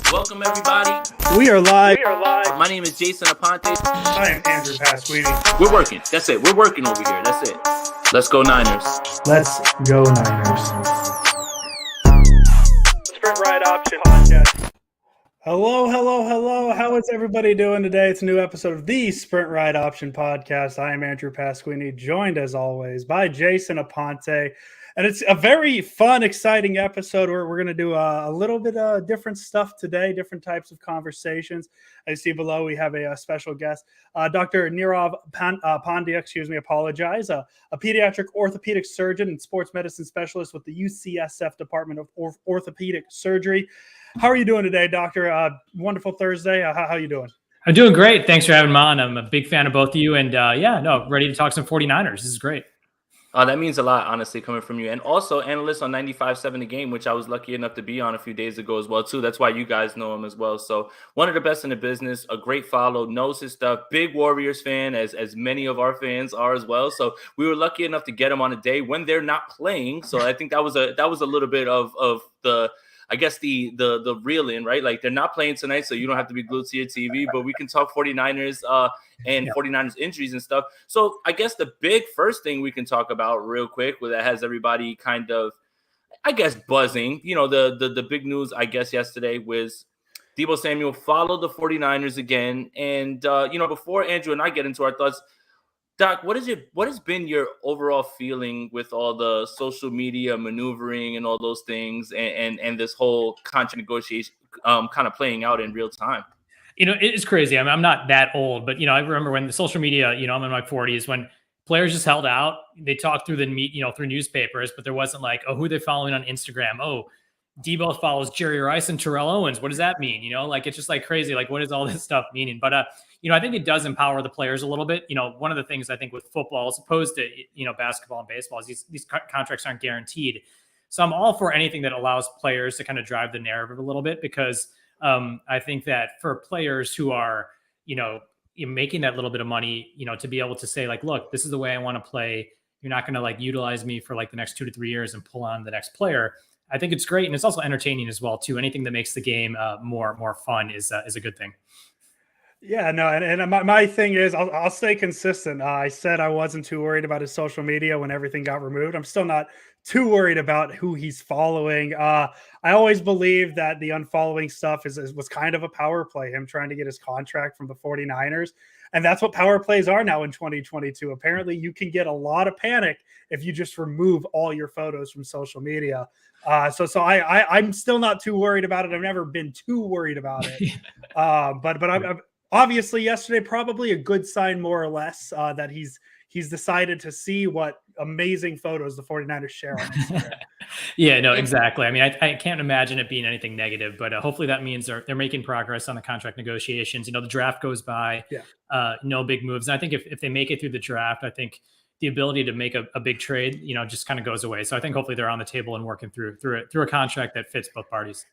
Welcome, everybody. We are live. My name is Jason Aponte. I am Andrew Pasquini. We're working. That's it. We're working over here. That's it. Let's go Niners. Let's go Niners. Sprint Ride Option Podcast. Hello. How is everybody doing today? It's a new episode of the Sprint Ride Option Podcast. I am Andrew Pasquini, joined as always by Jason Aponte. And it's a very fun, exciting episode where we're going to do a little bit of different stuff today, different types of conversations. I see below we have a special guest, Dr. Nirav Pandya, apologize, a pediatric orthopedic surgeon and sports medicine specialist with the UCSF Department of Orthopedic Surgery. How are you doing today, Doctor? Wonderful Thursday. How are you doing? I'm doing great. Thanks for having me on. I'm a big fan of both of you. And ready to talk some 49ers. This is great. That means a lot, honestly, coming from you. And also analyst on 95.7 The Game, which I was lucky enough to be on a few days ago as well, too. That's why you guys know him as well. So one of the best in the business, a great follow, knows his stuff, big Warriors fan, as many of our fans are as well. So we were lucky enough to get him on a day when they're not playing. So I think that was a little bit of the – I guess the reel in, right? Like they're not playing tonight, so you don't have to be glued to your TV, but we can talk 49ers and 49ers injuries and stuff. So I guess the big first thing we can talk about real quick, where that has everybody kind of, I guess, buzzing. You know, the big news, I guess, yesterday was Deebo Samuel followed the 49ers again. And, before Andrew and I get into our thoughts, Doc, what has been your overall feeling with all the social media maneuvering and all those things and this whole contract negotiation kind of playing out in real time? It's crazy. I'm not that old, but, I remember when the social media, I'm in my 40s, when players just held out, they talked through through newspapers, but there wasn't like, oh, who they're following on Instagram. Oh, Deebo follows Jerry Rice and Terrell Owens. What does that mean? It's just like crazy. Like, what is all this stuff meaning? But, I think it does empower the players a little bit. One of the things I think with football, as opposed to, basketball and baseball, is these contracts aren't guaranteed. So I'm all for anything that allows players to kind of drive the narrative a little bit, because I think that for players who are, making that little bit of money, to be able to say like, look, this is the way I want to play. You're not going to like utilize me for like the next 2 to 3 years and pull on the next player. I think it's great. And it's also entertaining as well, too. Anything that makes the game more fun is a good thing. Yeah, no, and my thing is I'll stay consistent. I said I wasn't too worried about his social media when everything got removed. I'm still not too worried about who he's following. I always believed that the unfollowing stuff was kind of a power play, him trying to get his contract from the 49ers. And that's what power plays are now in 2022. Apparently, you can get a lot of panic if you just remove all your photos from social media. So I'm still not too worried about it. I've never been too worried about it. But I'm obviously yesterday probably a good sign, more or less, that he's decided to see what amazing photos the 49ers share on Instagram. Yeah, no, exactly. I mean, I can't imagine it being anything negative, but hopefully that means they're making progress on the contract negotiations. The draft goes by, no big moves. And I think if they make it through the draft, I think the ability to make a big trade, just kind of goes away. So I think hopefully they're on the table and working through a contract that fits both parties.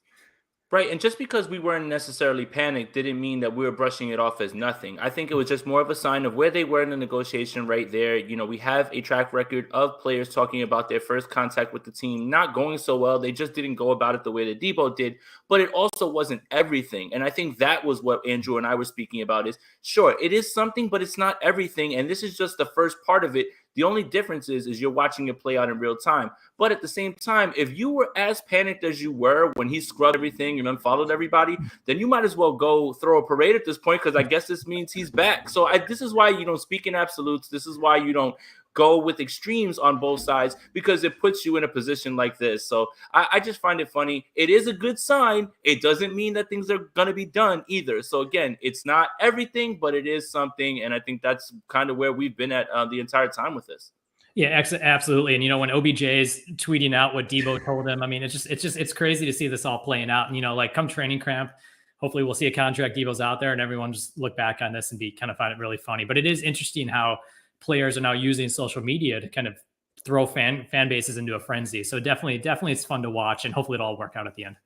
Right. And just because we weren't necessarily panicked didn't mean that we were brushing it off as nothing. I think it was just more of a sign of where they were in the negotiation right there. We have a track record of players talking about their first contact with the team not going so well. They just didn't go about it the way that Deebo did. But it also wasn't everything. And I think that was what Andrew and I were speaking about is, sure, it is something, but it's not everything. And this is just the first part of it. The only difference is you're watching it play out in real time. But at the same time, if you were as panicked as you were when he scrubbed everything and unfollowed everybody, then you might as well go throw a parade at this point, because I guess this means he's back. So this is why you don't speak in absolutes. This is why you don't go with extremes on both sides, because it puts you in a position like this. So I just find it funny. It is a good sign. It doesn't mean that things are going to be done either. So again, it's not everything, but it is something. And I think that's kind of where we've been at the entire time with this. Yeah, absolutely. And, when OBJ is tweeting out what Deebo told him, I mean, it's crazy to see this all playing out. And, come training camp, hopefully we'll see a contract, Deebo's out there, and everyone just look back on this and find it really funny. But it is interesting how players are now using social media to kind of throw fan bases into a frenzy. So definitely it's fun to watch, and hopefully it'll all work out at the end.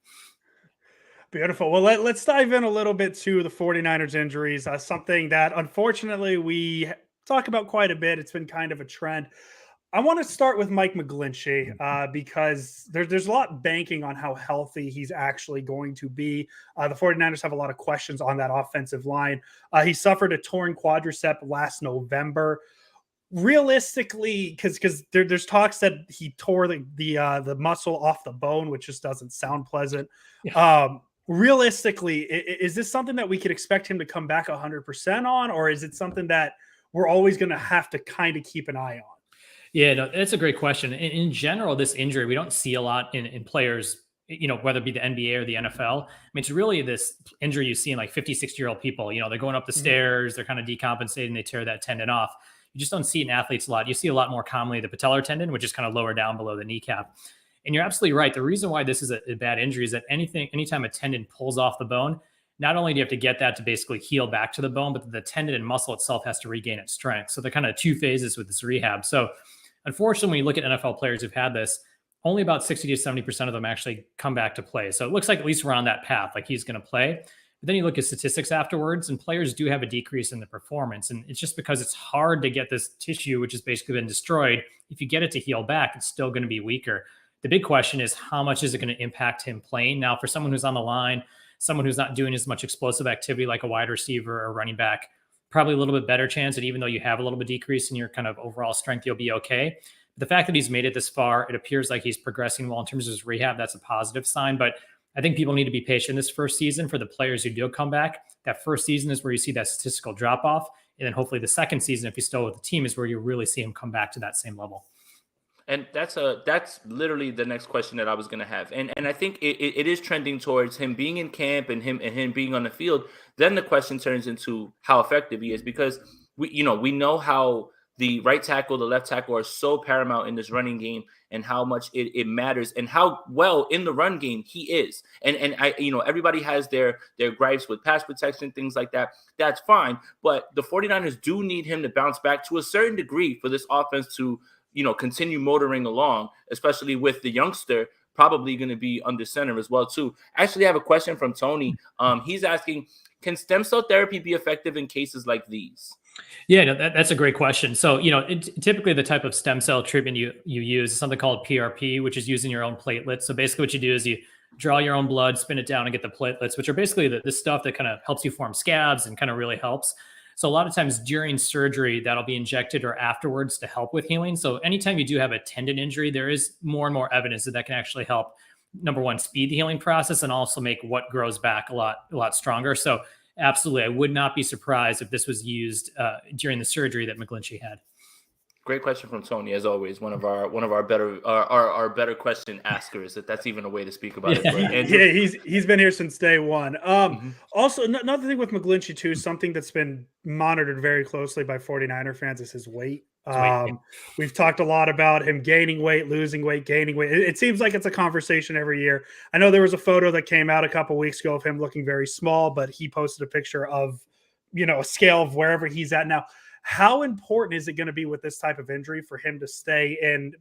Beautiful. Well, let's dive in a little bit to the 49ers injuries, something that unfortunately we talk about quite a bit. It's been kind of a trend. I want to start with Mike McGlinchey because there's a lot banking on how healthy he's actually going to be. The 49ers have a lot of questions on that offensive line. He suffered a torn quadricep last November. Realistically, because there's talks that he tore the muscle off the bone, which just doesn't sound pleasant. Realistically, is this something that we could expect him to come back 100% on, or is it something that we're always going to have to kind of keep an eye on? Yeah, no, that's a great question. In general, this injury, we don't see a lot in players, whether it be the NBA or the NFL. I mean, it's really this injury you see in like 50, 60-year-old people. They're going up the stairs, they're kind of decompensating, they tear that tendon off. You just don't see it in athletes a lot. You see a lot more commonly the patellar tendon, which is kind of lower down below the kneecap. And you're absolutely right. The reason why this is a bad injury is that anytime a tendon pulls off the bone, not only do you have to get that to basically heal back to the bone, but the tendon and muscle itself has to regain its strength. So they're kind of two phases with this rehab. So unfortunately, when you look at NFL players who've had this, only about 60 to 70% of them actually come back to play. So it looks like at least we're on that path, like he's going to play. But then you look at statistics afterwards, and players do have a decrease in the performance. And it's just because it's hard to get this tissue, which has basically been destroyed. If you get it to heal back, it's still going to be weaker. The big question is, how much is it going to impact him playing? Now, for someone who's on the line, someone who's not doing as much explosive activity like a wide receiver or running back, probably a little bit better chance that even though you have a little bit decrease in your kind of overall strength, you'll be okay. The fact that he's made it this far, it appears like he's progressing well in terms of his rehab. That's a positive sign. But I think people need to be patient this first season for the players who do come back. That first season is where you see that statistical drop off. And then hopefully the second season, if he's still with the team, is where you really see him come back to that same level. And that's literally the next question that I was going to have. And I think it is trending towards him being in camp and him being on the field. Then the question turns into how effective he is, because we know how the right tackle, the left tackle are so paramount in this running game, and how much it matters, and how well in the run game he is. And I, everybody has their gripes with pass protection, things like that. That's fine. But the 49ers do need him to bounce back to a certain degree for this offense to, continue motoring along, especially with the youngster probably going to be under center as well too. Actually, I have a question from Tony. He's asking, can stem cell therapy be effective in cases like these? Yeah, no, that's a great question. So, typically the type of stem cell treatment you use is something called PRP, which is using your own platelets. So basically what you do is you draw your own blood, spin it down, and get the platelets, which are basically the stuff that kind of helps you form scabs and kind of really helps. So a lot of times during surgery, that'll be injected or afterwards to help with healing. So anytime you do have a tendon injury, there is more and more evidence that can actually help, number one, speed the healing process, and also make what grows back a lot stronger. So absolutely, I would not be surprised if this was used during the surgery that McGlinchey had. Great question from Tony, as always. One of our better our better question askers, if that's even a way to speak about it. Yeah, he's been here since day one. Also, another thing with McGlinchey too, something that's been monitored very closely by 49er fans is his weight. We've talked a lot about him gaining weight, losing weight, gaining weight. It seems like it's a conversation every year. I know there was a photo that came out a couple weeks ago of him looking very small, but he posted a picture of, a scale of wherever he's at now. How important is it going to be with this type of injury for him to stay in,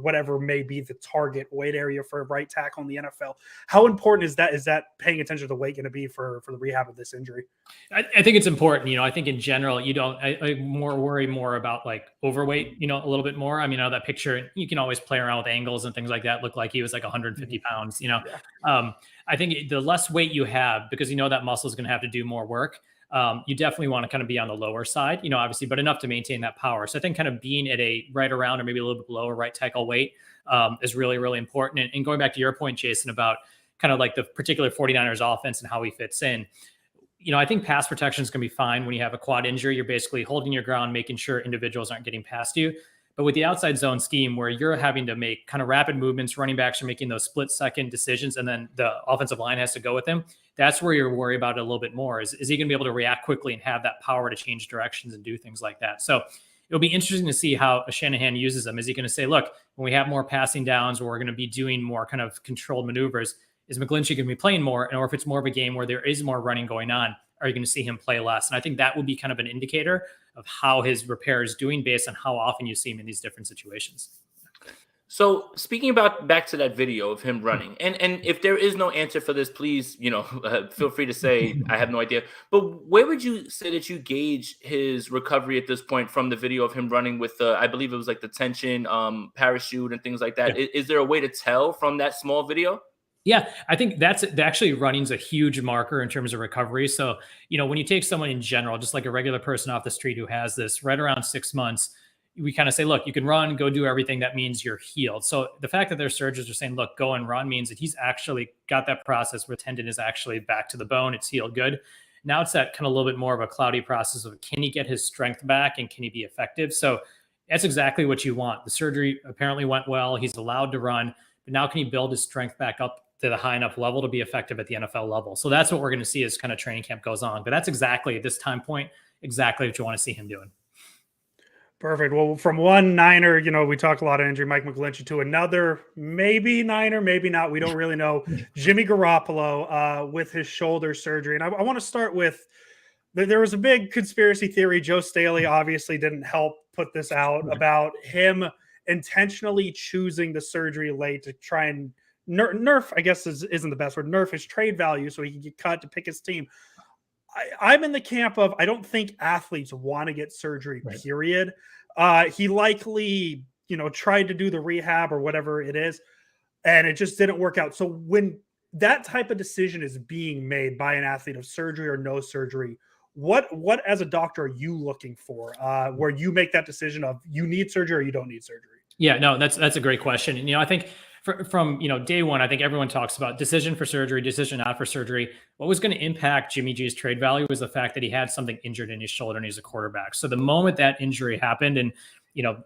whatever may be the target weight area for a right tackle in the NFL? How important is that? Is that paying attention to the weight going to be for the rehab of this injury? I think it's important. I think in general, I worry more about like overweight, a little bit more. I mean, out of that picture, you can always play around with angles and things like that. Look like he was like 150 pounds, Yeah. I think the less weight you have, because that muscle is going to have to do more work. You definitely want to kind of be on the lower side, obviously, but enough to maintain that power. So I think kind of being at a right around or maybe a little bit below a right tackle weight is really, really important. And going back to your point, Jason, about kind of like the particular 49ers offense and how he fits in, I think pass protection is going to be fine when you have a quad injury. You're basically holding your ground, making sure individuals aren't getting past you. But with the outside zone scheme where you're having to make kind of rapid movements, running backs are making those split second decisions, and then the offensive line has to go with him. That's where you're worried about it a little bit more. Is he going to be able to react quickly and have that power to change directions and do things like that? So it'll be interesting to see how Shanahan uses them. Is he going to say, look, when we have more passing downs, or we're going to be doing more kind of controlled maneuvers, is McGlinchey going to be playing more? Or if it's more of a game where there is more running going on, are you going to see him play less? And I think that will be kind of an indicator of how his repair is doing based on how often you see him in these different situations. So speaking about back to that video of him running, and if there is no answer for this, please, feel free to say I have no idea. But where would you say that you gauge his recovery at this point from the video of him running with the, I believe it was like the tension parachute and things like that? Yeah. Is there a way to tell from that small video? Yeah, I think that's actually running's a huge marker in terms of recovery. So, when you take someone in general, just like a regular person off the street who has this right around 6 months, we kind of say, look, you can run, go do everything. That means you're healed. So the fact that their surgeons are saying, look, go and run means that he's actually got that process where tendon is actually back to the bone. It's healed good. Now it's that kind of a little bit more of a cloudy process of can he get his strength back and can he be effective? So that's exactly what you want. The surgery apparently went well. He's allowed to run, but now can he build his strength back up to the high enough level to be effective at the NFL level? So that's what we're going to see as kind of training camp goes on. But that's exactly at this time point, exactly what you want to see him doing. Perfect. Well, from one Niner, we talk a lot of injury, Mike McGlinchey, to another, maybe Niner, maybe not. We don't really know. Jimmy Garoppolo with his shoulder surgery. And I want to start with, there was a big conspiracy theory. Joe Staley obviously didn't help put this out about him intentionally choosing the surgery late to try and nerf, I guess isn't the best word, nerf his trade value so he can get cut to pick his team. I'm in the camp of, I don't think athletes want to get surgery, period. He likely, tried to do the rehab or whatever it is, and it just didn't work out. So when that type of decision is being made by an athlete of surgery or no surgery, what as a doctor are you looking for where you make that decision of you need surgery or you don't need surgery? Yeah, no, that's a great question. And, I think from day one, I think everyone talks about decision for surgery, decision not for surgery. What was going to impact Jimmy G's trade value was the fact that he had something injured in his shoulder and he's a quarterback. So the moment that injury happened, and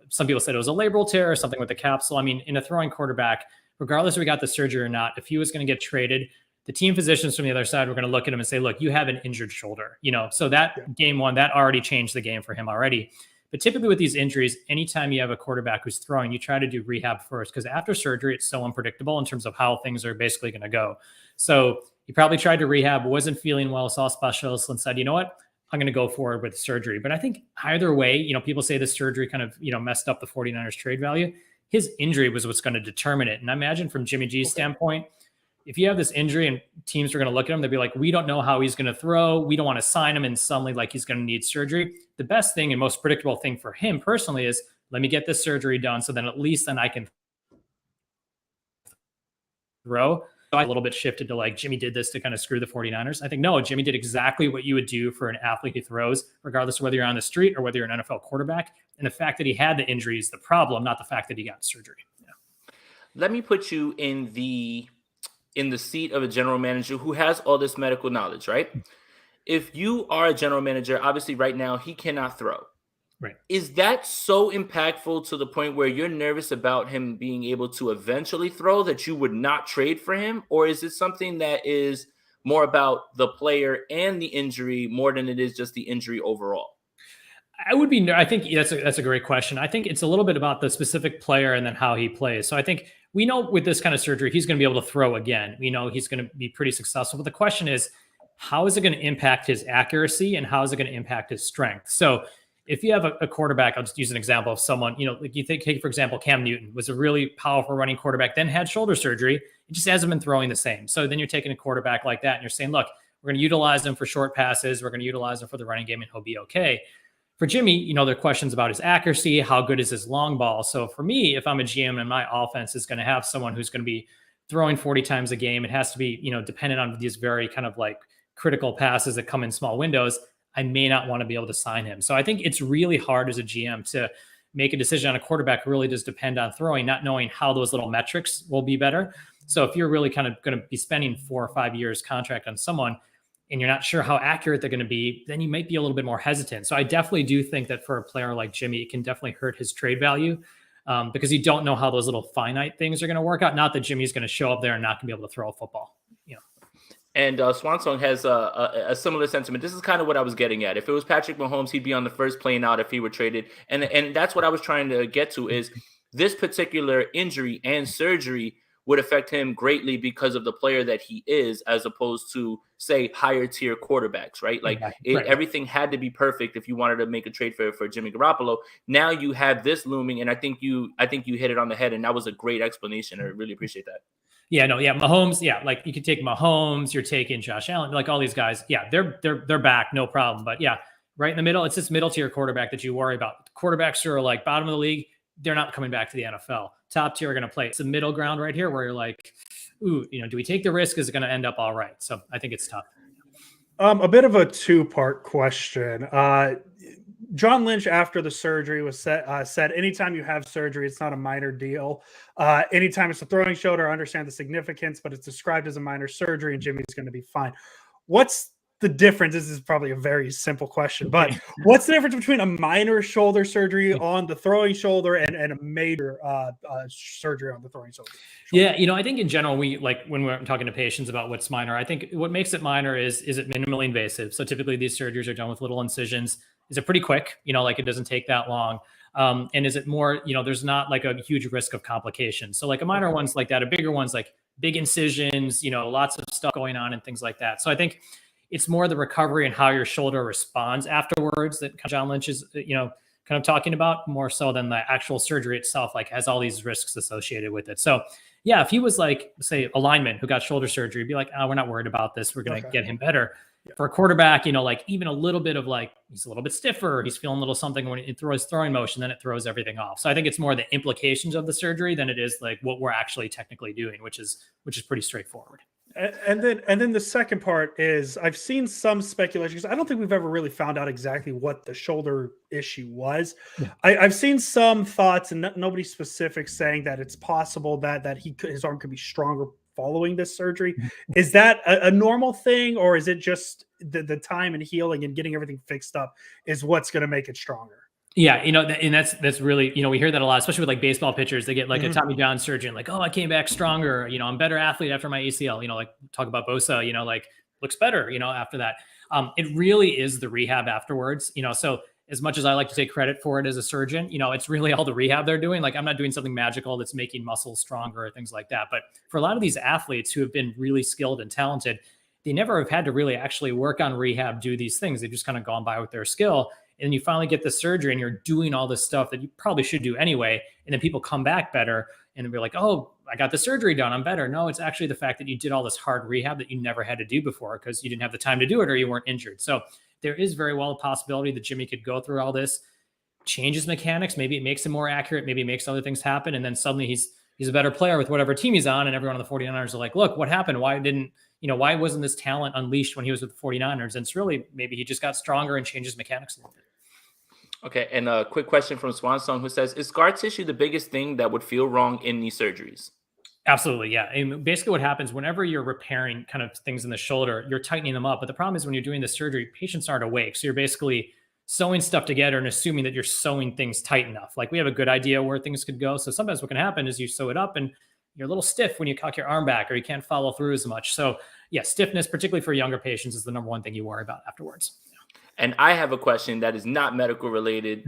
some people said it was a labral tear or something with the capsule. I mean, in a throwing quarterback, regardless if we got the surgery or not, if he was going to get traded, the team physicians from the other side were going to look at him and say, look, you have an injured shoulder. So that game one, that already changed the game for him already. But typically with these injuries, anytime you have a quarterback who's throwing, you try to do rehab first because after surgery, it's so unpredictable in terms of how things are basically going to go. So he probably tried to rehab, wasn't feeling well, saw specialists and said, you know what, I'm going to go forward with surgery. But I think either way, people say the surgery kind of, messed up the 49ers trade value. His injury was what's going to determine it. And I imagine from Jimmy G's standpoint, if you have this injury and teams are going to look at him, they'll be like, we don't know how he's going to throw. We don't want to sign him and suddenly like he's going to need surgery. The best thing and most predictable thing for him personally is let me get this surgery done. So then at least then I can throw. So I a little bit shifted to like Jimmy did this to kind of screw the 49ers. I think, no, Jimmy did exactly what you would do for an athlete who throws, regardless of whether you're on the street or whether you're an NFL quarterback. And the fact that he had the injury is the problem, not the fact that he got surgery. Yeah. Let me put you in the seat of a general manager who has all this medical knowledge, right? If you are a general manager, obviously right now he cannot throw. Right. Is that so impactful to the point where you're nervous about him being able to eventually throw that you would not trade for him? Or is it something that is more about the player and the injury more than it is just the injury overall? I think that's a great question. I think it's a little bit about the specific player and then how he plays. So I think we know with this kind of surgery, he's going to be able to throw again. We know he's going to be pretty successful. But the question is, how is it going to impact his accuracy and how is it going to impact his strength? So if you have a quarterback, I'll just use an example of someone, like you think, take, for example, Cam Newton was a really powerful running quarterback, then had shoulder surgery. It just hasn't been throwing the same. So then you're taking a quarterback like that and you're saying, look, we're going to utilize him for short passes. We're going to utilize him for the running game and he'll be okay. For Jimmy, there are questions about his accuracy. How good is his long ball? So for me, if I'm a GM and my offense is going to have someone who's going to be throwing 40 times a game, it has to be, dependent on these very kind of like critical passes that come in small windows. I may not want to be able to sign him. So I think it's really hard as a GM to make a decision on a quarterback who really does depend on throwing, not knowing how those little metrics will be better. So if you're really kind of going to be spending 4 or 5 years contract on someone and you're not sure how accurate they're going to be, then you might be a little bit more hesitant. So I definitely do think that for a player like Jimmy, it can definitely hurt his trade value because you don't know how those little finite things are going to work out. Not that Jimmy's going to show up there and not going to be able to throw a football. And Swansong has a similar sentiment. This is kind of what I was getting at. If it was Patrick Mahomes, he'd be on the first plane out if he were traded. And that's what I was trying to get to is this particular injury and surgery would affect him greatly because of the player that he is, as opposed to, say, higher tier quarterbacks, right? Like everything had to be perfect if you wanted to make a trade for Jimmy Garoppolo. Now you have this looming, and I think you hit it on the head, and that was a great explanation. I really appreciate that. Yeah, no, yeah, Mahomes, yeah, like you could take Mahomes, you're taking Josh Allen, like all these guys, yeah, they're back, no problem. But yeah, right in the middle, it's this middle tier quarterback that you worry about. Quarterbacks who are like bottom of the league, they're not coming back to the NFL. Top tier are going to play. It's the middle ground right here where you're like, ooh, do we take the risk? Is it going to end up all right? So I think it's tough. A bit of a two-part question. John Lynch, after the surgery, was said, anytime you have surgery, it's not a minor deal. Anytime it's a throwing shoulder, I understand the significance, but it's described as a minor surgery, and Jimmy's going to be fine. What's the difference? This is probably a very simple question, but what's the difference between a minor shoulder surgery on the throwing shoulder and a major surgery on the throwing shoulder? Yeah, I think in general, when we're talking to patients about what's minor, I think what makes it minor is it minimally invasive? So typically these surgeries are done with little incisions. Is it pretty quick? Like it doesn't take that long. And is it more, there's not like a huge risk of complications. So like a minor one's like that, a bigger one's like big incisions, lots of stuff going on and things like that. So I think it's more the recovery and how your shoulder responds afterwards that John Lynch is, kind of talking about, more so than the actual surgery itself, like has all these risks associated with it. So yeah, if he was like, say, a lineman who got shoulder surgery, be like, oh, we're not worried about this. We're going to get him better. Yeah. For a quarterback, like even a little bit of like, he's a little bit stiffer, he's feeling a little something when he throws throwing motion, then it throws everything off. So I think it's more the implications of the surgery than it is like what we're actually technically doing, which is pretty straightforward. And then the second part is I've seen some speculation because I don't think we've ever really found out exactly what the shoulder issue was. Yeah. I've seen some thoughts and nobody specific saying that it's possible that his arm could be stronger following this surgery. Is that a normal thing, or is it just the time and healing and getting everything fixed up is what's going to make it stronger? Yeah, and that's really, we hear that a lot, especially with like baseball pitchers. They get like a Tommy John surgery and like, oh, I came back stronger. I'm a better athlete after my ACL. Like talk about Bosa. Like looks better. After that, it really is the rehab afterwards. So as much as I like to take credit for it as a surgeon, it's really all the rehab they're doing. Like I'm not doing something magical that's making muscles stronger or things like that. But for a lot of these athletes who have been really skilled and talented, they never have had to really actually work on rehab, do these things. They've just kind of gone by with their skill. And you finally get the surgery and you're doing all this stuff that you probably should do anyway. And then people come back better and they're like, oh, I got the surgery done, I'm better. No, it's actually the fact that you did all this hard rehab that you never had to do before because you didn't have the time to do it or you weren't injured. So there is very well a possibility that Jimmy could go through all this, change his mechanics. Maybe it makes him more accurate. Maybe it makes other things happen. And then suddenly he's a better player with whatever team he's on. And everyone on the 49ers are like, look, what happened? Why wasn't this talent unleashed when he was with the 49ers? And it's really, maybe he just got stronger and changed his mechanics a little bit. Okay, and a quick question from Swan Song who says, is scar tissue the biggest thing that would feel wrong in these surgeries? Absolutely, yeah. And basically what happens whenever you're repairing kind of things in the shoulder, you're tightening them up. But the problem is when you're doing the surgery, patients aren't awake. So you're basically sewing stuff together and assuming that you're sewing things tight enough. Like we have a good idea where things could go. So sometimes what can happen is you sew it up and you're a little stiff when you cock your arm back or you can't follow through as much. So yeah, stiffness, particularly for younger patients, is the number one thing you worry about afterwards. And I have a question that is not medical related.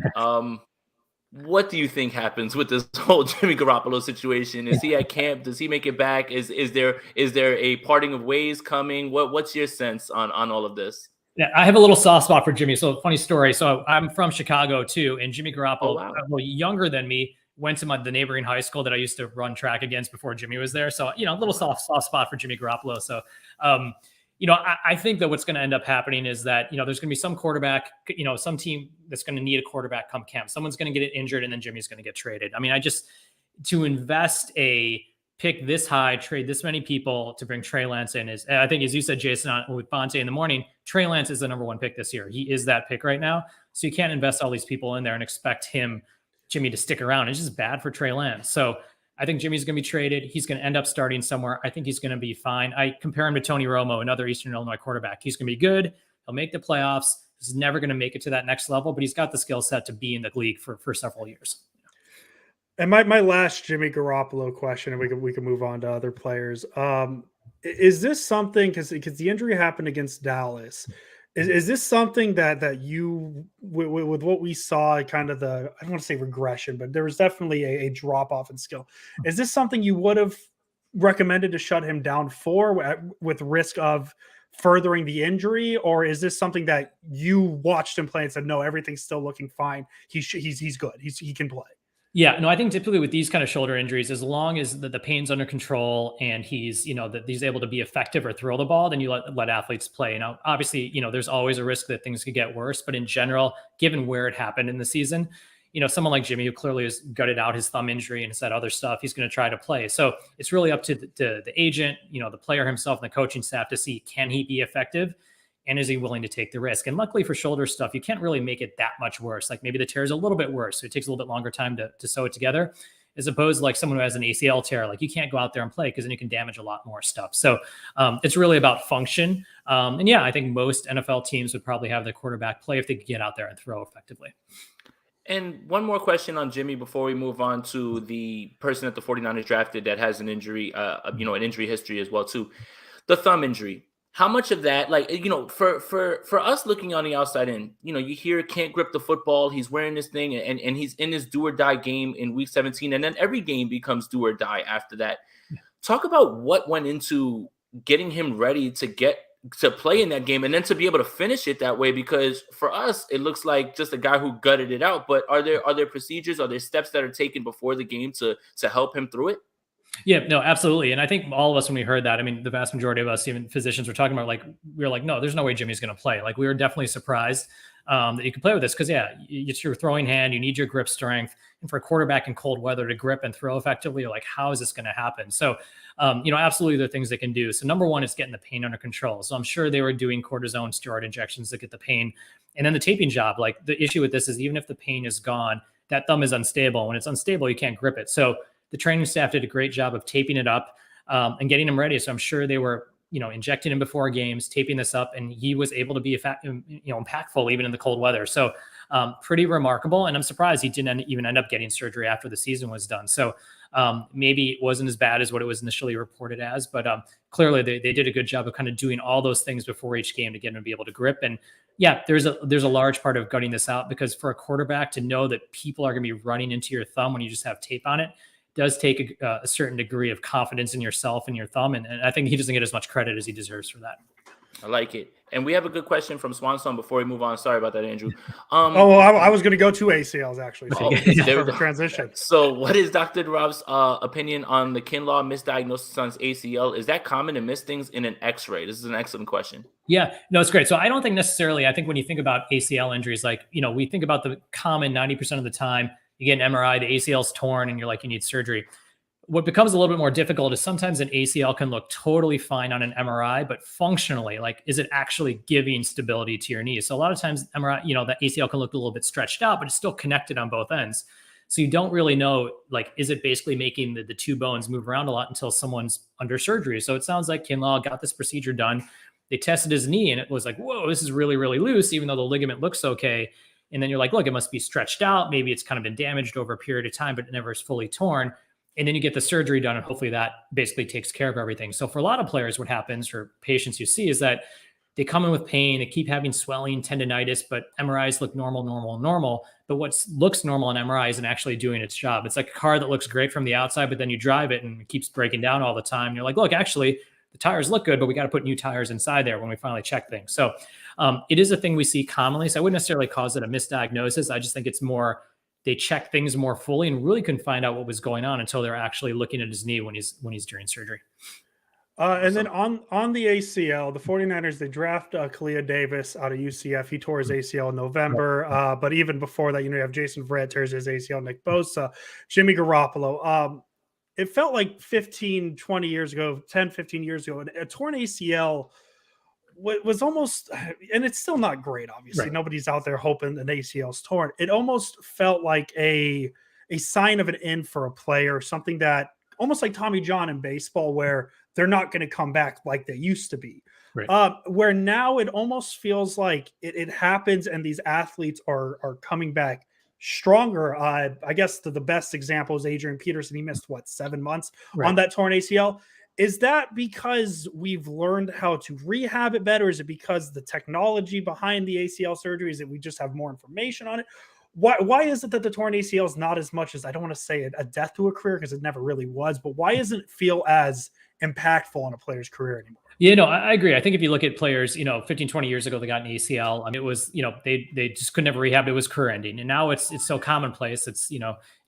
What do you think happens with this whole Jimmy Garoppolo situation? Is he at camp? Does he make it back? Is there a parting of ways coming? What's your sense on all of this? Yeah, I have a little soft spot for Jimmy. So funny story. So I'm from Chicago too, and Jimmy Garoppolo, younger than me, went to the neighboring high school that I used to run track against before Jimmy was there. So a little soft spot for Jimmy Garoppolo. So I think that what's going to end up happening is that, there's going to be some quarterback, some team that's going to need a quarterback come camp. Someone's going to get injured and then Jimmy's going to get traded. I mean, to invest a pick this high, trade this many people to bring Trey Lance in is, I think, as you said, Jason, with Bonte in the morning, Trey Lance is the number one pick this year. He is that pick right now. So you can't invest all these people in there and expect Jimmy to stick around. It's just bad for Trey Lance. So I think Jimmy's going to be traded. He's going to end up starting somewhere. I think he's going to be fine. I compare him to Tony Romo, another Eastern Illinois quarterback. He's going to be good. He'll make the playoffs. He's never going to make it to that next level, but he's got the skill set to be in the league for several years. And my last Jimmy Garoppolo question, and we can move on to other players. Is this something, because the injury happened against Dallas, is this something that you, with what we saw, kind of I don't want to say regression, but there was definitely a drop off in skill. Is this something you would have recommended to shut him down for with risk of furthering the injury, or is this something that you watched him play and said, no, everything's still looking fine, he's good, he can play? Yeah, no, I think typically with these kind of shoulder injuries, as long as the pain's under control and he's, that he's able to be effective or throw the ball, then you let athletes play. Now, obviously, there's always a risk that things could get worse, but in general, given where it happened in the season, someone like Jimmy, who clearly has gutted out his thumb injury and has had other stuff, he's going to try to play. So it's really up to the agent, the player himself and the coaching staff to see, can he be effective? And is he willing to take the risk? And luckily for shoulder stuff, you can't really make it that much worse. Like maybe the tear is a little bit worse, so it takes a little bit longer time to sew it together, as opposed to like someone who has an ACL tear. Like you can't go out there and play because then you can damage a lot more stuff. So it's really about function. And yeah, I think most NFL teams would probably have their quarterback play if they could get out there and throw effectively. And one more question on Jimmy before we move on to the person that the 49ers drafted that has an injury, an injury history as well too. The thumb injury. How much of that, for us looking on the outside in, you hear can't grip the football. He's wearing this thing and he's in this do or die game in week 17. And then every game becomes do or die after that. Talk about what went into getting him ready to play in that game and then to be able to finish it that way, because for us, it looks like just a guy who gutted it out. But are there procedures, are there steps that are taken before the game to help him through it? Yeah, no, absolutely. And I think all of us, when we heard that, I mean, the vast majority of us, even physicians, were talking about we were like, no, there's no way Jimmy's going to play. Like we were definitely surprised that you could play with this because, yeah, it's your throwing hand. You need your grip strength. And for a quarterback in cold weather to grip and throw effectively, you're like, how is this going to happen? So, absolutely there are things they can do. So number one is getting the pain under control. So I'm sure they were doing cortisone steroid injections to get the pain. And then the taping job, like the issue with this is even if the pain is gone, that thumb is unstable. When it's unstable, you can't grip it. So the training staff did a great job of taping it up and getting him ready. So I'm sure they were, injecting him before games, taping this up, and he was able to be, impactful even in the cold weather. So pretty remarkable. And I'm surprised he didn't even end up getting surgery after the season was done. So maybe it wasn't as bad as what it was initially reported as, but clearly they did a good job of kind of doing all those things before each game to get him to be able to grip. And yeah, there's a large part of gutting this out, because for a quarterback to know that people are going to be running into your thumb when you just have tape on it does take a certain degree of confidence in yourself and your thumb. And I think he doesn't get as much credit as he deserves for that. I like it. And we have a good question from Swanson before we move on. Sorry about that, Andrew. I was going to go to ACLs actually. So there we transition. So what is Dr. Nirav's opinion on the Kinlaw misdiagnosis on his ACL? Is that common to miss things in an x-ray? This is an excellent question. Yeah, no, it's great. So I don't think necessarily, I think when you think about ACL injuries, we think about the common 90% of the time, you get an MRI, the ACL's torn, and you're like, you need surgery. What becomes a little bit more difficult is sometimes an ACL can look totally fine on an MRI, but functionally, is it actually giving stability to your knee? So a lot of times MRI, the ACL can look a little bit stretched out, but it's still connected on both ends. So you don't really know, is it basically making the two bones move around a lot until someone's under surgery? So it sounds like Kinlaw got this procedure done. They tested his knee and it was like, whoa, this is really, really loose, even though the ligament looks okay. And then you're like, look, it must be stretched out. Maybe it's kind of been damaged over a period of time, but it never is fully torn. And then you get the surgery done, and hopefully that basically takes care of everything. So for a lot of players, what happens, or patients you see, is that they come in with pain, they keep having swelling, tendonitis, but MRIs look normal. But what looks normal on MRI isn't actually doing its job. It's like a car that looks great from the outside, but then you drive it and it keeps breaking down all the time. And you're like, look, actually, the tires look good, but we got to put new tires inside there when we finally check things. So it is a thing we see commonly. So I wouldn't necessarily cause it a misdiagnosis. I just think it's more, they check things more fully and really couldn't find out what was going on until they're actually looking at his knee when he's during surgery. And then on the ACL, the 49ers, they draft Kalia Davis out of UCF. He tore his ACL in November. But even before that, you have Jason Verrett tears his ACL, Nick Bosa, Jimmy Garoppolo. It felt like 15 years ago, a torn ACL was almost, and it's still not great, obviously. Right. Nobody's out there hoping an ACL's torn. It almost felt like a sign of an end for a player, something that almost like Tommy John in baseball, where they're not going to come back like they used to be. Right. Where now it almost feels like it happens and these athletes are coming back stronger. I guess the best example is Adrian Peterson. He missed 7 months on that torn ACL. Is that because we've learned how to rehab it better? Is it because the technology behind the ACL surgery is that we just have more information on it? why is it that the torn ACL is not as much as, I don't want to say a death to a career because it never really was, but why doesn't it feel as impactful on a player's career anymore? Yeah, no, I agree. I think if you look at players, 15, 20 years ago, they got an ACL. I mean, it was, they just could never rehab. It was career ending. And now it's so commonplace. It's, you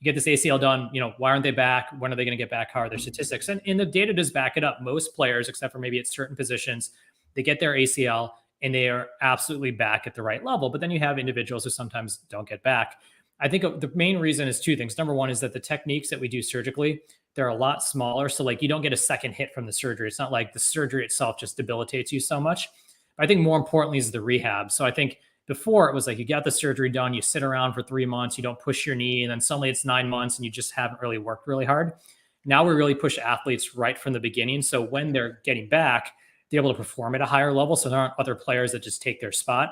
get this ACL done, why aren't they back? When are they going to get back? How are their statistics? And the data does back it up. Most players, except for maybe at certain positions, they get their ACL and they are absolutely back at the right level. But then you have individuals who sometimes don't get back. I think the main reason is two things. Number one is that the techniques that we do surgically, they're a lot smaller. So like you don't get a second hit from the surgery. It's not like the surgery itself just debilitates you so much. I think more importantly is the rehab. So I think before it was like you got the surgery done, you sit around for 3 months, you don't push your knee, and then suddenly it's 9 months and you just haven't really worked really hard. Now we really push athletes right from the beginning. So when they're getting back, they're able to perform at a higher level. So there aren't other players that just take their spot.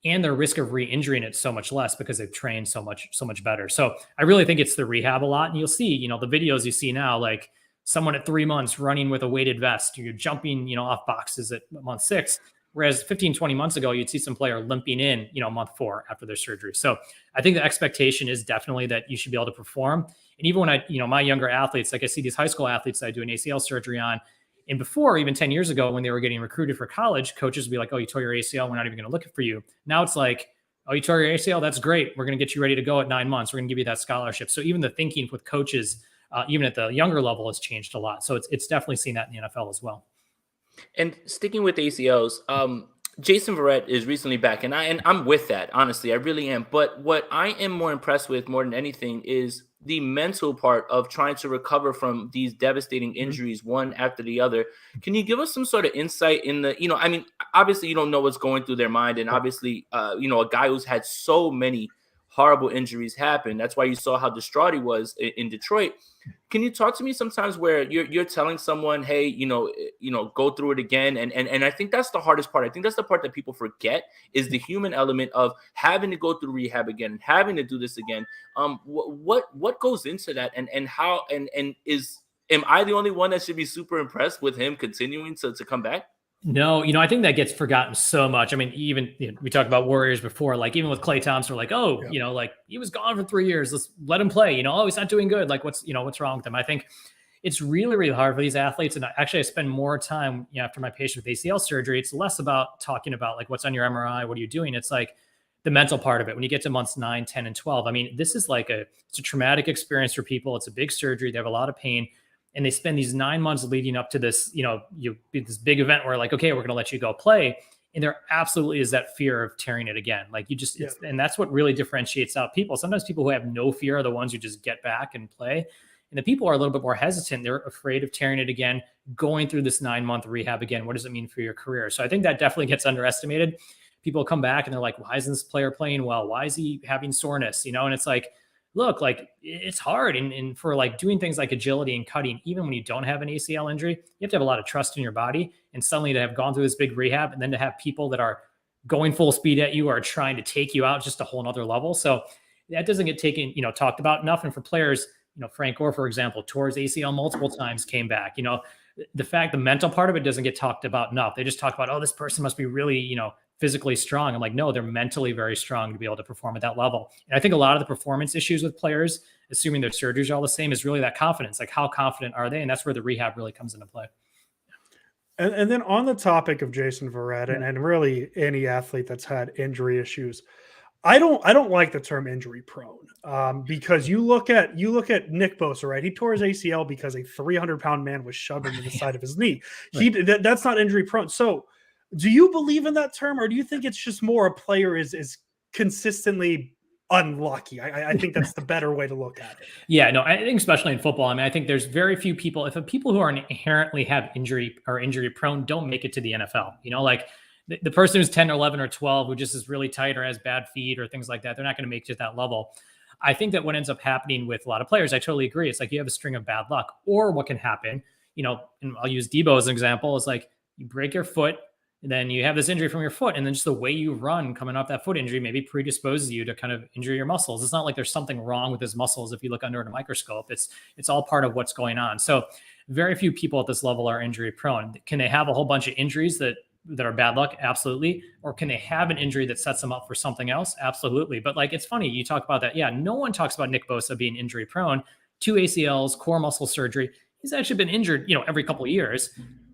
And their risk of re-injuring it so much less because they've trained so much better. So I really think it's the rehab a lot. And you'll see, the videos you see now, like someone at 3 months running with a weighted vest, you're jumping, off boxes at month 6. Whereas 15, 20 months ago, you'd see some player limping in, month 4 after their surgery. So I think the expectation is definitely that you should be able to perform. And even when my younger athletes, like I see these high school athletes that I do an ACL surgery on, and before, even 10 years ago, when they were getting recruited for college, coaches would be like, oh, you tore your ACL. We're not even going to look for you. Now it's like, oh, you tore your ACL. That's great. We're going to get you ready to go at 9 months. We're going to give you that scholarship. So even the thinking with coaches, even at the younger level, has changed a lot. So it's definitely seen that in the NFL as well. And sticking with ACLs, Jason Verrett is recently back, and I'm with that. Honestly, I really am. But what I am more impressed with, more than anything, is the mental part of trying to recover from these devastating injuries, one after the other. Can you give us some sort of insight in the, obviously you don't know what's going through their mind, and obviously, a guy who's had so many horrible injuries happen. That's why you saw how distraught he was in Detroit. Can you talk to me sometimes where you're telling someone, hey, go through it again? And I think that's the hardest part. I think that's the part that people forget, is the human element of having to go through rehab again, having to do this again. What goes into that, and how, and am I the only one that should be super impressed with him continuing to come back? No, I think that gets forgotten so much. I mean, even we talked about Warriors before, like even with Klay Thompson, we're like, oh, like he was gone for 3 years. Let's let him play. Oh, he's not doing good. Like what's wrong with him? I think it's really, really hard for these athletes. And I spend more time after my patient with ACL surgery. It's less about talking about like what's on your MRI, what are you doing? It's like the mental part of it. When you get to months 9, 10, and 12, I mean, this is like it's a traumatic experience for people. It's a big surgery. They have a lot of pain. And they spend these 9 months leading up to this, this big event where like, okay, we're going to let you go play. And there absolutely is that fear of tearing it again. Like you just, and that's what really differentiates out people. Sometimes people who have no fear are the ones who just get back and play. And the people who are a little bit more hesitant. They're afraid of tearing it again, going through this 9-month rehab again. What does it mean for your career? So I think that definitely gets underestimated. People come back and they're like, why isn't this player playing well? Why is he having soreness? And it's like, look, like it's hard. And for like doing things like agility and cutting, even when you don't have an ACL injury, you have to have a lot of trust in your body. And suddenly to have gone through this big rehab and then to have people that are going full speed at you or trying to take you out just a whole nother level. So that doesn't get taken, talked about enough. And for players, Frank Gore, for example, tore his ACL multiple times, came back, the mental part of it doesn't get talked about enough. They just talk about, oh, this person must be really, physically strong. I'm like, no, they're mentally very strong to be able to perform at that level. And I think a lot of the performance issues with players, assuming their surgeries are all the same, is really that confidence. Like how confident are they? And that's where the rehab really comes into play. And then on the topic of Jason Verrett and really any athlete that's had injury issues, I don't like the term injury prone because you look at Nick Bosa, right? He tore his ACL because a 300-pound man was shoved into the side of his knee. That's not injury prone. So do you believe in that term, or do you think it's just more a player is consistently unlucky? I think that's the better way to look at it. Yeah, no, I think especially in football, I mean, I think there's very few people, if people who are inherently have injury or injury prone don't make it to the NFL, like the person who's 10 or 11 or 12 who just is really tight or has bad feet or things like that, they're not going to make it to that level. I think that what ends up happening with a lot of players, I totally agree. It's like you have a string of bad luck, or what can happen, and I'll use Debo as an example. It's like you break your foot, and then you have this injury from your foot, and then just the way you run coming off that foot injury maybe predisposes you to kind of injure your muscles. It's not like there's something wrong with his muscles if you look under a microscope. It's all part of what's going on. So very few people at this level are injury prone. Can they have a whole bunch of injuries that that are bad luck? Absolutely. Or can they have an injury that sets them up for something else? Absolutely. But like, it's funny, you talk about that. Yeah, no one talks about Nick Bosa being injury prone, 2 ACLs, core muscle surgery. He's actually been injured, every couple of years,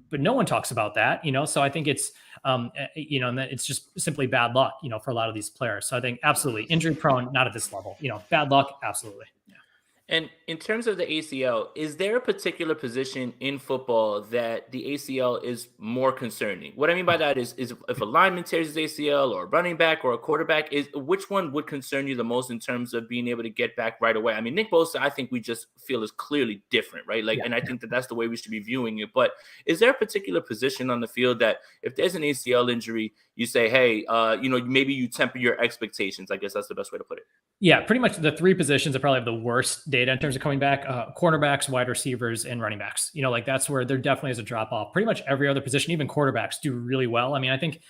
but no one talks about that, So I think it's, and that it's just simply bad luck, for a lot of these players. So I think absolutely injury prone, not at this level, bad luck. Absolutely. Yeah. And in terms of the ACL, is there a particular position in football that the ACL is more concerning? What I mean by that is if a lineman tears his ACL or a running back or a quarterback, which one would concern you the most in terms of being able to get back right away? I mean, Nick Bosa, I think we just feel is clearly different, right? And I think that's the way we should be viewing it. But is there a particular position on the field that if there's an ACL injury, you say, hey, maybe you temper your expectations? I guess that's the best way to put it. Yeah, pretty much the 3 positions that probably have the worst data in terms of coming back: cornerbacks, wide receivers, and running backs. That's where there definitely is a drop off. Pretty much every other position, even quarterbacks, do really well. I mean, I think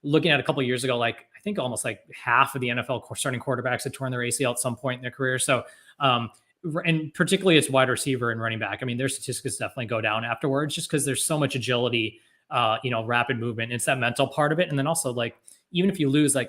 looking at a couple of years ago, I think almost half of the NFL starting quarterbacks had torn their ACL at some point in their career. So, and particularly it's wide receiver and running back. I mean, their statistics definitely go down afterwards just because there's so much agility, rapid movement. It's that mental part of it. And then also even if you lose 0.1,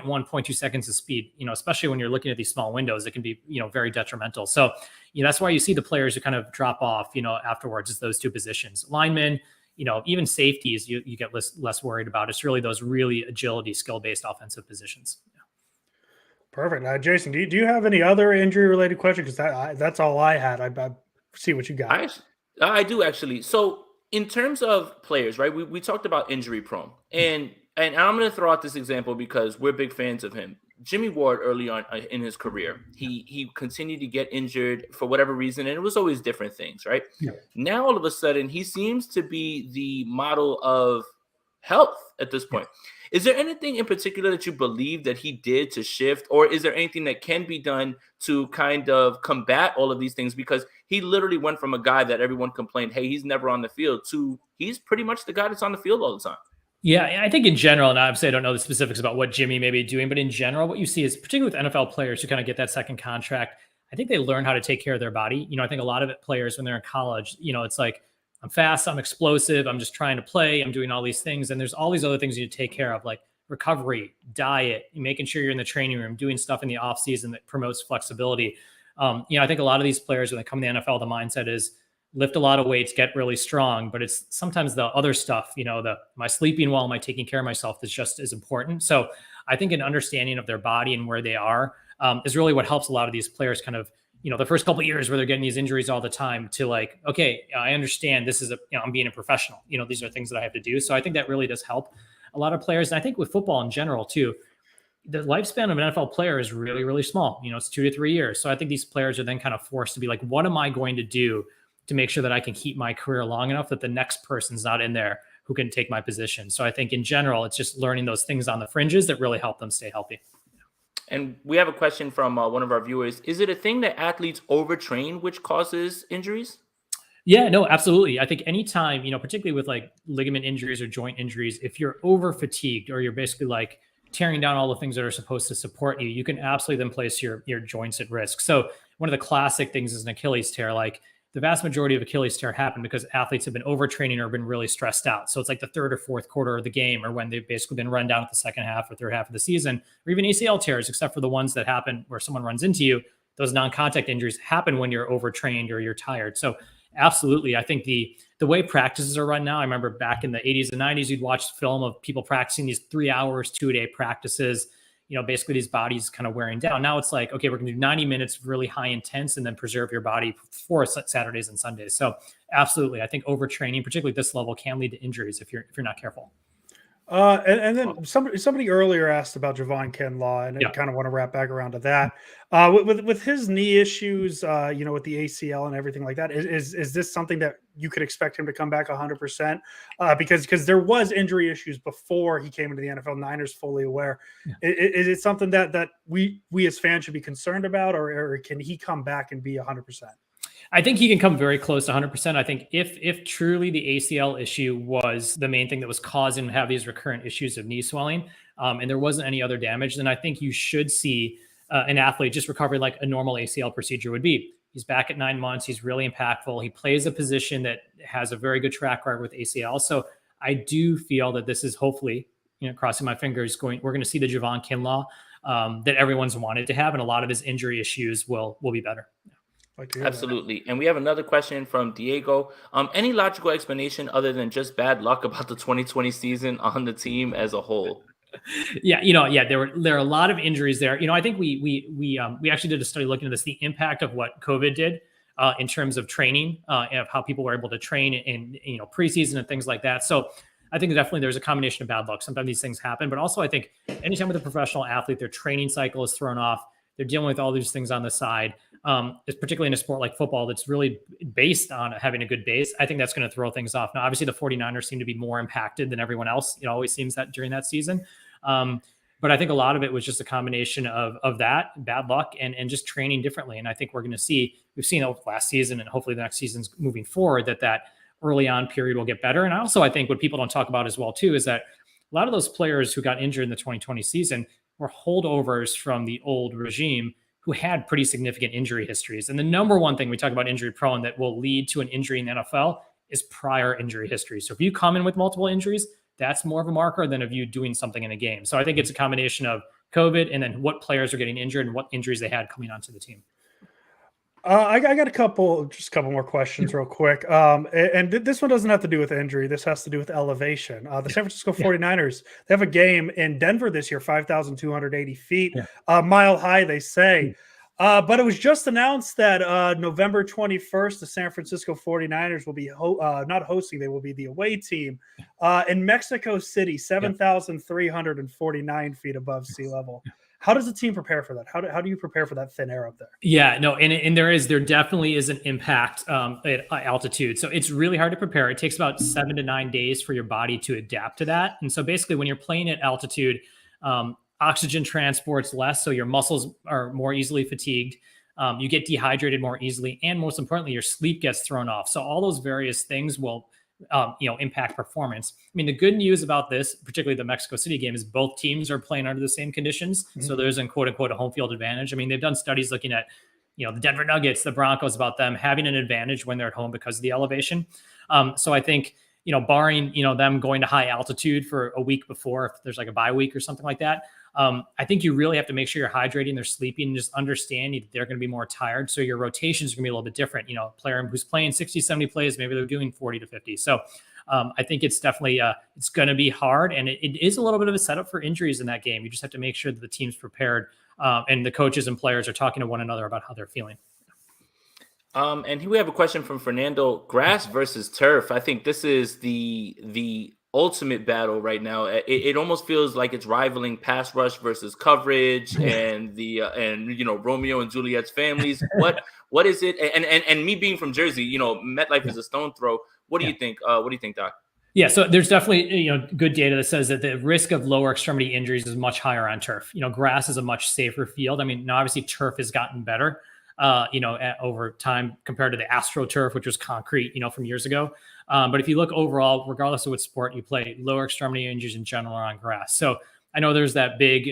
0.2 seconds of speed, especially when you're looking at these small windows, it can be, very detrimental. So, that's why you see the players who kind of drop off, afterwards, is those 2 positions. Linemen, even safeties, you get less worried about. It's really those really agility, skill-based offensive positions. Yeah. Perfect. Jason, do you have any other injury-related questions? Because that's all I had. I see what you got. I do actually. So in terms of players, right, we talked about injury prone. And I'm going to throw out this example because we're big fans of him. Jimmy Ward, early on in his career, he continued to get injured for whatever reason, and it was always different things, right? Yeah. Now, all of a sudden, he seems to be the model of health at this point. Yeah. Is there anything in particular that you believe that he did to shift, or is there anything that can be done to kind of combat all of these things? Because he literally went from a guy that everyone complained, hey, he's never on the field, to he's pretty much the guy that's on the field all the time. Yeah, I think in general, and obviously I don't know the specifics about what Jimmy may be doing, but in general, what you see is, particularly with NFL players who kind of get that second contract, I think they learn how to take care of their body. I think a lot of players when they're in college, it's I'm fast, I'm explosive, I'm just trying to play, I'm doing all these things. And there's all these other things you need to take care of, like recovery, diet, making sure you're in the training room, doing stuff in the off season that promotes flexibility. I think a lot of these players, when they come to the NFL, the mindset is lift a lot of weights, get really strong, but it's sometimes the other stuff, am I sleeping well? Am I taking care of myself? That's just as important. So I think an understanding of their body and where they are is really what helps a lot of these players kind of, the first couple of years where they're getting these injuries all the time to okay, I understand this is I'm being a professional, these are things that I have to do. So I think that really does help a lot of players. And I think with football in general too, the lifespan of an NFL player is really, really small. It's 2 to 3 years. So I think these players are then kind of forced to be what am I going to do to make sure that I can keep my career long enough that the next person's not in there who can take my position. So I think in general, it's just learning those things on the fringes that really help them stay healthy. And we have a question from one of our viewers. Is it a thing that athletes overtrain, which causes injuries? Yeah, no, absolutely. I think anytime, particularly with ligament injuries or joint injuries, if you're over fatigued or you're basically tearing down all the things that are supposed to support you, you can absolutely then place your joints at risk. So one of the classic things is an Achilles tear. The vast majority of Achilles tear happen because athletes have been overtraining or been really stressed out. So it's the 3rd or 4th quarter of the game, or when they've basically been run down at the second half or 3rd half of the season, or even ACL tears, except for the ones that happen where someone runs into you. Those non-contact injuries happen when you're overtrained or you're tired. So absolutely. I think the way practices are run now, I remember back in the 80s and 90s, you'd watch film of people practicing these 3 hours, 2-a-day practices, basically these bodies kind of wearing down. Now it's okay, we're going to do 90 minutes, really high intense, and then preserve your body for Saturdays and Sundays. So absolutely. I think overtraining, particularly at this level, can lead to injuries if you're not careful. And then somebody earlier asked about Javon Kinlaw, and I kind of want to wrap back around to that. With his knee issues, with the ACL and everything like that, is this something that you could expect him to come back 100%? Because there was injury issues before he came into the NFL. Niners fully aware. Yeah. Is it something that we as fans should be concerned about, or can he come back and be 100%? I think he can come very close to 100%. I think if truly the ACL issue was the main thing that was causing him to have these recurrent issues of knee swelling, and there wasn't any other damage, then I think you should see an athlete just recover like a normal ACL procedure would be. He's back at 9 months. He's really impactful. He plays a position that has a very good track record with ACL. So I do feel that this is hopefully, crossing my fingers, we're going to see the Javon Kinlaw that everyone's wanted to have, and a lot of his injury issues will be better. Absolutely. And we have another question from Diego. Any logical explanation other than just bad luck about the 2020 season on the team as a whole? Yeah, there are a lot of injuries there. I think we actually did a study looking at this, the impact of what COVID did in terms of training, of how people were able to train in preseason and things like that. So I think definitely there's a combination of bad luck. Sometimes these things happen, but also I think anytime with a professional athlete, their training cycle is thrown off. They're dealing with all these things on the side, particularly in a sport like football that's really based on having a good base. I think that's going to throw things off. Now, obviously, the 49ers seem to be more impacted than everyone else. It always seems that during that season. But I think a lot of it was just a combination of that, bad luck, and just training differently. And I think we've seen over last season and hopefully the next season's moving forward that early on period will get better. And I think what people don't talk about as well, too, is that a lot of those players who got injured in the 2020 season were holdovers from the old regime who had pretty significant injury histories. And the number one thing we talk about injury prone that will lead to an injury in the NFL is prior injury history. So if you come in with multiple injuries, that's more of a marker than of you doing something in a game. So I think it's a combination of COVID and then what players are getting injured and what injuries they had coming onto the team. I got a couple more questions real quick. And this one doesn't have to do with injury. This has to do with elevation. The San Francisco 49ers, they have a game in Denver this year, 5,280 feet, mile high, they say. But it was just announced that November 21st, the San Francisco 49ers will be not hosting, they will be the away team in Mexico City, 7,349 feet above sea level. How does the team prepare for that? How do you prepare for that thin air up there? Yeah, no, and there definitely is an impact at altitude. So it's really hard to prepare. It takes about 7 to 9 days for your body to adapt to that. And so basically when you're playing at altitude, oxygen transports less, so your muscles are more easily fatigued. You get dehydrated more easily, and most importantly, your sleep gets thrown off. So all those various things will impact performance. I mean, the good news about this, particularly the Mexico City game, is both teams are playing under the same conditions. Mm-hmm. So there's a quote unquote a home field advantage. I mean, they've done studies looking at, the Denver Nuggets, the Broncos, about them having an advantage when they're at home because of the elevation. So I think, barring, them going to high altitude for a week before, if there's like a bye week or something like that, I think you really have to make sure you're hydrating, they're sleeping, and just understand that they're going to be more tired. So your rotations are going to be a little bit different. A player who's playing 60, 70 plays, maybe they're doing 40 to 50. So I think it's definitely, it's going to be hard. And it is a little bit of a setup for injuries in that game. You just have to make sure that the team's prepared and the coaches and players are talking to one another about how they're feeling. And here we have a question from Fernando. Grass versus turf. I think this is the ultimate battle right now. It almost feels like it's rivaling pass rush versus coverage and Romeo and Juliet's families. What is it? And me being from Jersey, MetLife is a stone throw. What do you think? What do you think, Doc? Yeah, so there's definitely good data that says that the risk of lower extremity injuries is much higher on turf. Grass is a much safer field. I mean, now obviously turf has gotten better, over time compared to the AstroTurf, which was concrete, from years ago. But if you look overall, regardless of what sport you play, lower extremity injuries in general are on grass. So I know there's that big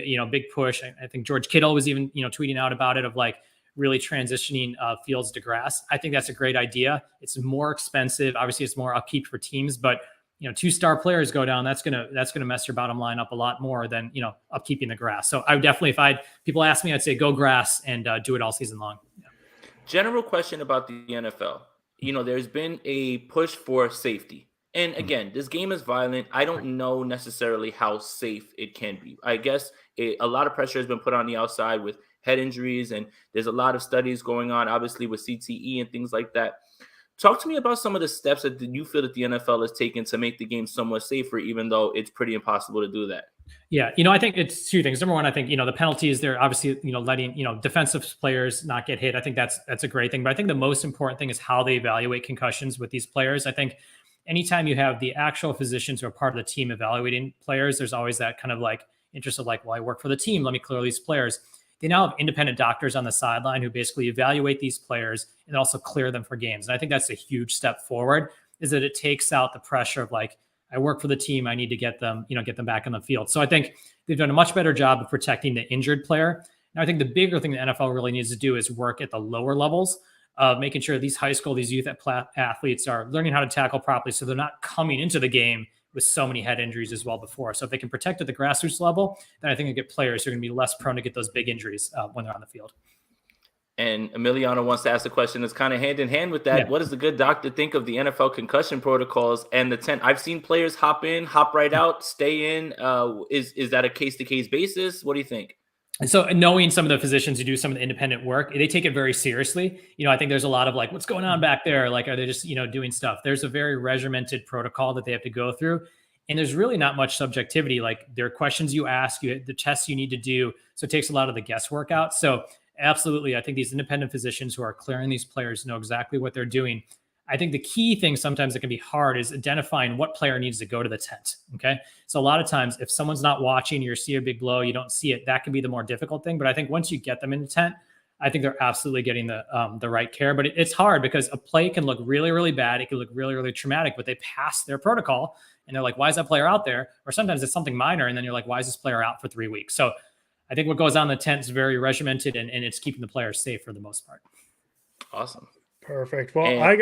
push. I think George Kittle was even, tweeting out about it, of like really transitioning fields to grass. I think that's a great idea. It's more expensive. Obviously it's more upkeep for teams, but 2-star players go down, that's gonna mess your bottom line up a lot more than upkeeping the grass. So I would definitely, if people ask me, I'd say go grass and do it all season long. Yeah. General question about the NFL. There's been a push for safety. And again, this game is violent. I don't know necessarily how safe it can be. I guess a lot of pressure has been put on the outside with head injuries, and there's a lot of studies going on, obviously, with CTE and things like that. Talk to me about some of the steps that you feel that the NFL has taken to make the game somewhat safer, even though it's pretty impossible to do that. Yeah, I think it's two things. Number one, I think, the penalties, they're obviously, letting, defensive players not get hit. I think that's a great thing. But I think the most important thing is how they evaluate concussions with these players. I think anytime you have the actual physicians who are part of the team evaluating players, there's always that kind of like interest of like, well, I work for the team, let me clear these players. They now have independent doctors on the sideline who basically evaluate these players and also clear them for games. And I think that's a huge step forward, is that it takes out the pressure of like, I work for the team, I need to get them back on the field. So I think they've done a much better job of protecting the injured player. And I think the bigger thing the NFL really needs to do is work at the lower levels of making sure these high school, these youth athletes are learning how to tackle properly, so they're not coming into the game with so many head injuries as well before. So if they can protect at the grassroots level, then I think they get players who are going to be less prone to get those big injuries when they're on the field. And Emiliano wants to ask a question that's kind of hand in hand with that. Yeah. What does the good doctor think of the NFL concussion protocols and the 10? I've seen players hop in, hop right out, stay in. Is that a case-to-case basis? What do you think? So knowing some of the physicians who do some of the independent work, they take it very seriously. I think there's a lot of like, what's going on back there? Like, are they just, doing stuff? There's a very regimented protocol that they have to go through. And there's really not much subjectivity. Like, there are questions you ask, the tests you need to do. So it takes a lot of the guesswork out. So absolutely, I think these independent physicians who are clearing these players know exactly what they're doing. I think the key thing sometimes that can be hard is identifying what player needs to go to the tent. Okay. So a lot of times if someone's not watching, you see a big blow, you don't see it, that can be the more difficult thing. But I think once you get them in the tent, I think they're absolutely getting the right care. But it's hard because a play can look really, really bad. It can look really, really traumatic, but they pass their protocol and they're like, why is that player out there? Or sometimes it's something minor. And then you're like, why is this player out for 3 weeks? So I think what goes on in the tent is very regimented and it's keeping the players safe for the most part. Awesome. Perfect. Well,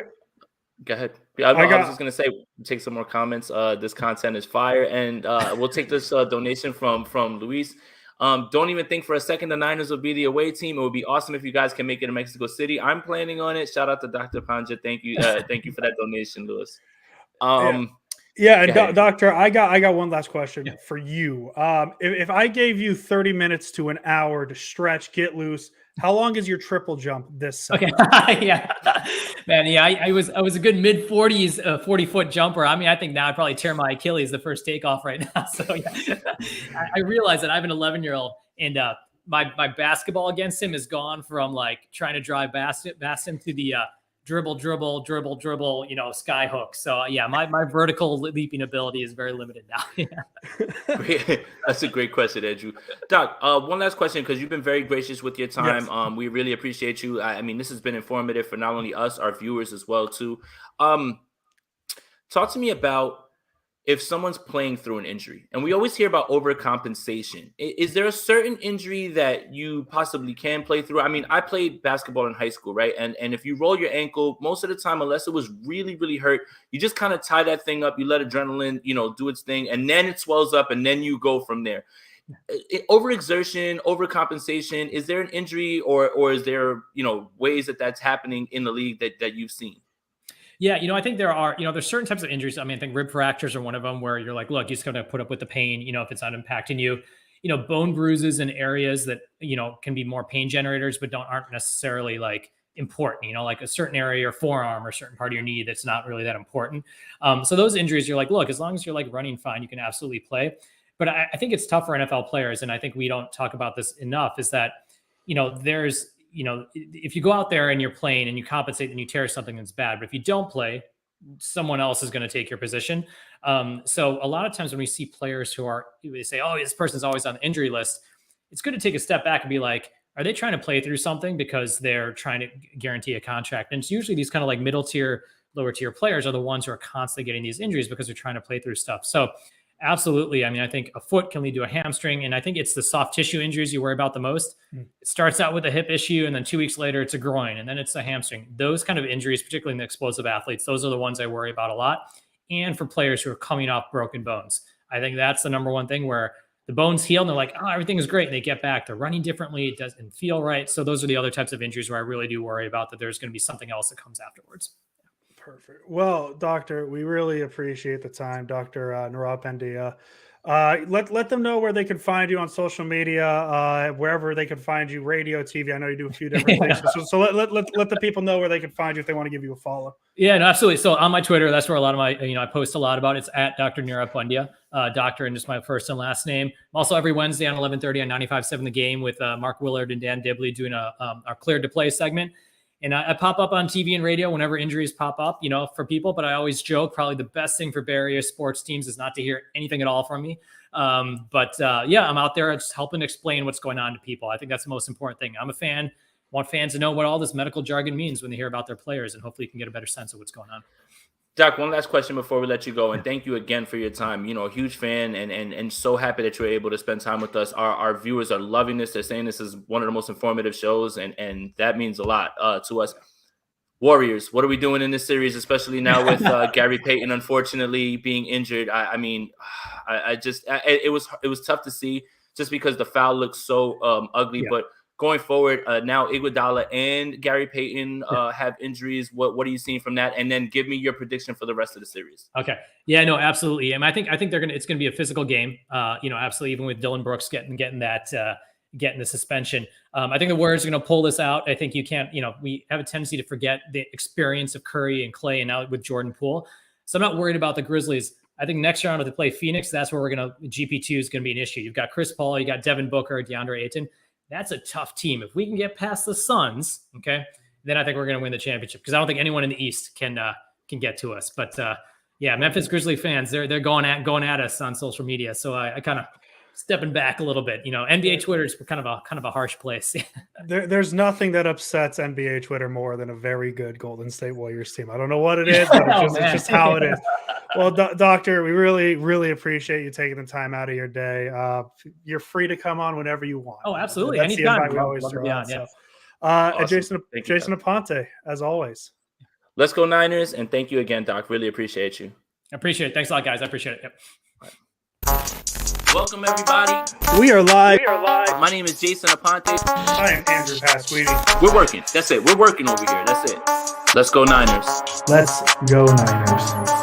go ahead. I was just going to say, take some more comments. This content is fire. And we'll take this donation from Luis. Don't even think for a second the Niners will be the away team. It would be awesome if you guys can make it to Mexico City. I'm planning on it. Shout out to Dr. Pandya. Thank you. Thank you for that donation, Luis. Yeah, and Doctor, I got one last question for you. If I gave you 30 minutes to an hour to stretch, get loose, how long is your triple jump this summer? Okay, yeah, man, yeah, I was a good mid 40s, 40-foot jumper. I mean, I think now I'd probably tear my Achilles the first takeoff right now. So yeah, I realize that I have an 11-year-old, and my basketball against him has gone from like trying to drive past him to the dribble, sky hook. So yeah, my vertical leaping ability is very limited now. Yeah. Great. That's a great question, Andrew. Doc, one last question, because you've been very gracious with your time. Yes. We really appreciate you. I mean, this has been informative for not only us, our viewers as well too. Talk to me about if someone's playing through an injury, and we always hear about overcompensation. Is there a certain injury that you possibly can play through? I mean, I played basketball in high school, right? And if you roll your ankle, most of the time, unless it was really, really hurt, you just kind of tie that thing up. You let adrenaline, do its thing, and then it swells up, and then you go from there. Overexertion, overcompensation. Is there an injury, or is there, ways that's happening in the league that you've seen? Yeah, I think there are, there's certain types of injuries. I mean, I think rib fractures are one of them where you're like, look, you just got to put up with the pain, if it's not impacting you. Bone bruises in areas that, can be more pain generators, but aren't necessarily like important, like a certain area, your forearm or a certain part of your knee that's not really that important. So those injuries, you're like, look, as long as you're like running fine, you can absolutely play. But I think it's tough for NFL players. And I think we don't talk about this enough is that, there's, if you go out there and you're playing and you compensate and you tear something that's bad, but if you don't play, someone else is going to take your position. So a lot of times when we see players they say, oh, this person's always on the injury list, it's good to take a step back and be like, are they trying to play through something because they're trying to guarantee a contract? And it's usually these kind of like middle tier, lower tier players are the ones who are constantly getting these injuries because they're trying to play through stuff. So absolutely. I mean, I think a foot can lead to a hamstring, and I think it's the soft tissue injuries you worry about the most. It starts out with a hip issue, and then 2 weeks later, it's a groin, and then it's a hamstring. Those kind of injuries, particularly in the explosive athletes, those are the ones I worry about a lot. And for players who are coming off broken bones, I think that's the number one thing where the bones heal, and they're like, oh, everything is great, and they get back. They're running differently. It doesn't feel right. So those are the other types of injuries where I really do worry about that there's going to be something else that comes afterwards. Perfect. Well, Doctor, we really appreciate the time, Dr. Nirav Pandya. Let them know where they can find you on social media, wherever they can find you, radio, TV. I know you do a few different things. So let the people know where they can find you if they want to give you a follow. Yeah, no, absolutely. So on my Twitter, that's where a lot of my, I post a lot about. It's at Dr. Nirav Pandya, doctor, and just my first and last name. I'm also every Wednesday on 11:30 on 95.7 The Game with Mark Willard and Dan Dibley doing our Cleared to Play segment. And I pop up on TV and radio whenever injuries pop up, for people. But I always joke, probably the best thing for various sports teams is not to hear anything at all from me. But I'm out there just helping explain what's going on to people. I think that's the most important thing. I'm a fan, want fans to know what all this medical jargon means when they hear about their players, and hopefully you can get a better sense of what's going on. Doc, one last question before we let you go, and thank you again for your time. A huge fan and so happy that you're able to spend time with us. Our viewers are loving this. They're saying this is one of the most informative shows, and that means a lot to us. Warriors, what are we doing in this series, especially now with Gary Payton unfortunately being injured? I mean, it was tough to see just because the foul looks so ugly. Yeah. But going forward, now Iguodala and Gary Payton have injuries. What are you seeing from that? And then give me your prediction for the rest of the series. Okay. Yeah, no, absolutely. I think it's gonna be a physical game. Absolutely, even with Dylan Brooks getting the suspension. I think the Warriors are going to pull this out. I think you can't, we have a tendency to forget the experience of Curry and Clay and now with Jordan Poole. So I'm not worried about the Grizzlies. I think next round if they play Phoenix, that's where GP2 is going to be an issue. You've got Chris Paul, you got Devin Booker, DeAndre Ayton. That's a tough team. If we can get past the Suns, okay, then I think we're going to win the championship because I don't think anyone in the East can get to us. But Memphis Grizzly fans, they're going at us on social media. So I kind of stepping back a little bit. NBA Twitter is kind of a harsh place. There's nothing that upsets NBA Twitter more than a very good Golden State Warriors team. I don't know what it is, but it's just how it is. Well, Doctor, we really, really appreciate you taking the time out of your day. You're free to come on whenever you want. Oh, absolutely. That's Anytime. we always throw out. Yeah. Awesome. And Jason you, Aponte, as always. Let's go Niners, and thank you again, Doc. Really appreciate you. I appreciate it. Thanks a lot, guys. I appreciate it. Yep. Welcome, everybody. We are live. My name is Jason Aponte. I am Andrew Pasquini. We're working. That's it. We're working over here. That's it. Let's go Niners. Let's go Niners.